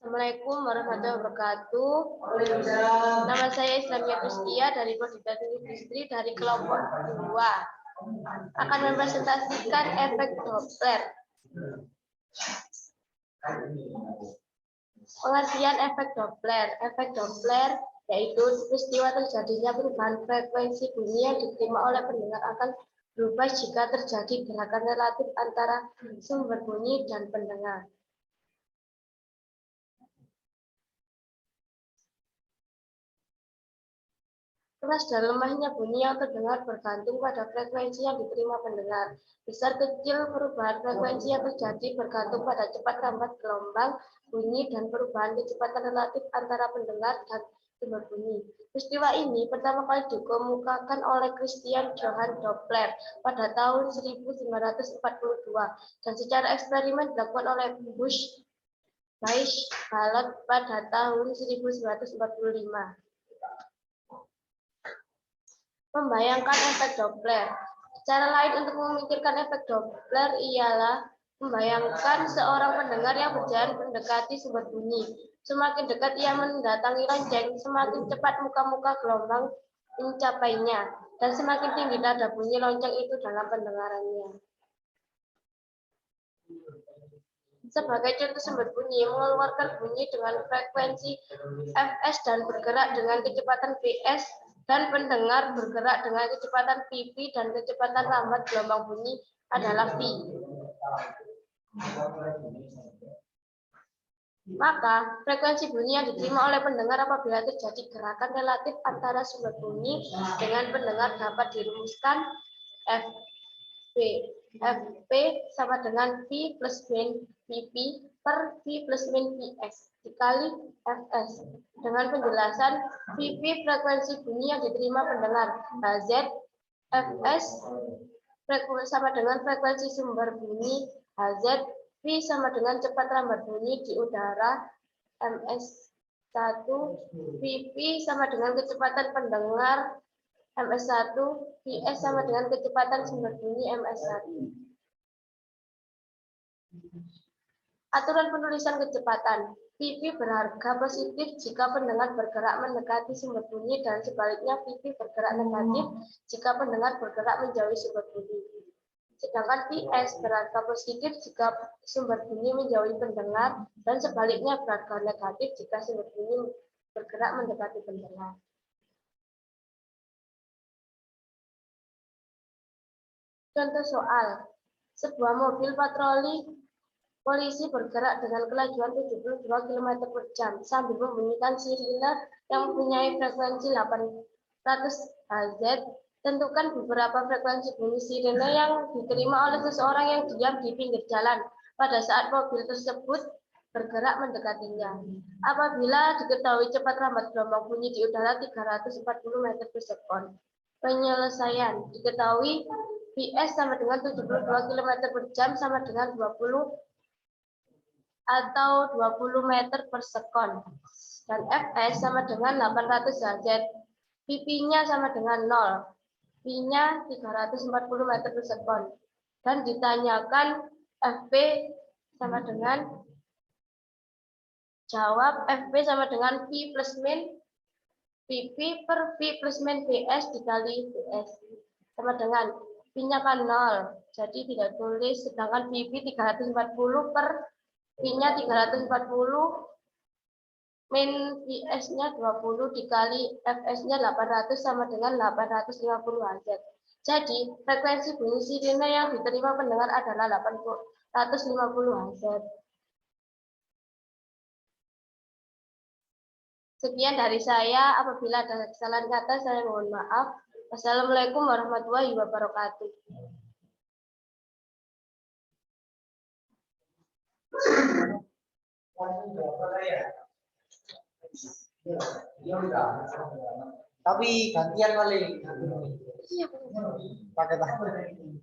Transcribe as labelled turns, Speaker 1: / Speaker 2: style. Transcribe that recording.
Speaker 1: Assalamualaikum warahmatullahi wabarakatuh. Nama saya Islamia Pristia dari Politeknik Industri dari kelompok 2. Akan mempresentasikan efek Doppler. Pengertian efek Doppler. Efek Doppler yaitu peristiwa terjadinya perubahan frekuensi bunyi yang diterima oleh pendengar akan berubah jika terjadi gerakan relatif antara sumber bunyi dan pendengar. Keras dan lemahnya bunyi yang terdengar bergantung pada frekuensi yang diterima pendengar. Besar kecil perubahan frekuensi yang terjadi bergantung pada cepat lambat gelombang bunyi dan perubahan kecepatan relatif antara pendengar dan sumber bunyi. Peristiwa ini pertama kali dikemukakan oleh Christian Johann Doppler pada tahun 1942 dan secara eksperimen dilakukan oleh Busch-Ballot pada tahun 1945. Membayangkan efek Doppler. Cara lain untuk memikirkan efek Doppler ialah membayangkan seorang pendengar yang berjalan mendekati sumber bunyi. Semakin dekat ia mendatangi lonceng, semakin cepat muka-muka gelombang mencapainya, dan semakin tinggi nada bunyi lonceng itu dalam pendengarannya. Sebagai contoh, sumber bunyi mengeluarkan bunyi dengan frekuensi Fs dan bergerak dengan kecepatan Vs, dan pendengar bergerak dengan kecepatan Vp dan kecepatan lambat gelombang bunyi adalah V. Maka, frekuensi bunyi yang diterima oleh pendengar apabila terjadi gerakan relatif antara sumber bunyi dengan pendengar dapat dirumuskan Fp sama dengan V plus min Vp per V plus min Vs dikali Fs. Dengan penjelasan, Vp frekuensi bunyi yang diterima pendengar, Hz, Fs sama dengan frekuensi sumber bunyi, Hz, V sama dengan cepat lambat bunyi di udara, Ms1, Vp sama dengan kecepatan pendengar, Ms1, Vs sama dengan kecepatan sumber bunyi, Ms1. Aturan penulisan kecepatan. Vp berharga positif jika pendengar bergerak mendekati sumber bunyi dan sebaliknya Vp bergerak negatif jika pendengar bergerak menjauhi sumber bunyi. Sedangkan Vs berharga positif jika sumber bunyi menjauhi pendengar dan sebaliknya berharga negatif jika sumber bunyi bergerak mendekati pendengar. Contoh soal. Sebuah mobil patroli polisi bergerak dengan kelajuan 72 km per jam sambil membunyikan sirine yang mempunyai frekuensi 800 Hz. Tentukan beberapa frekuensi bunyi sirine yang diterima oleh seseorang yang diam di pinggir jalan pada saat mobil tersebut bergerak mendekatinya. Apabila diketahui cepat lambat gelombang bunyi di udara 340 meter per sekon. Penyelesaian diketahui Vs sama dengan 72 km per jam sama dengan 20 atau 20 meter per sekon. Dan Fs sama dengan 800 Hz. Vp-nya sama dengan 0. V-nya 340 meter per sekon. Dan ditanyakan Fp sama dengan, jawab Fp sama dengan V plus min Vp per V plus min Vs dikali Vs. Sama dengan V-nya kan 0. Jadi tidak tulis, sedangkan Vp 340 per V-nya 340 min Vs-nya 20 dikali Fs-nya 800 sama dengan 850 Hz. Jadi, frekuensi bunyi sirine yang diterima pendengar adalah 850 Hz. Sekian dari saya. Apabila ada kesalahan kata, saya mohon maaf. Wassalamualaikum warahmatullahi wabarakatuh.
Speaker 2: Tapi gantian kali.
Speaker 1: Iya.
Speaker 2: Pakai tangan.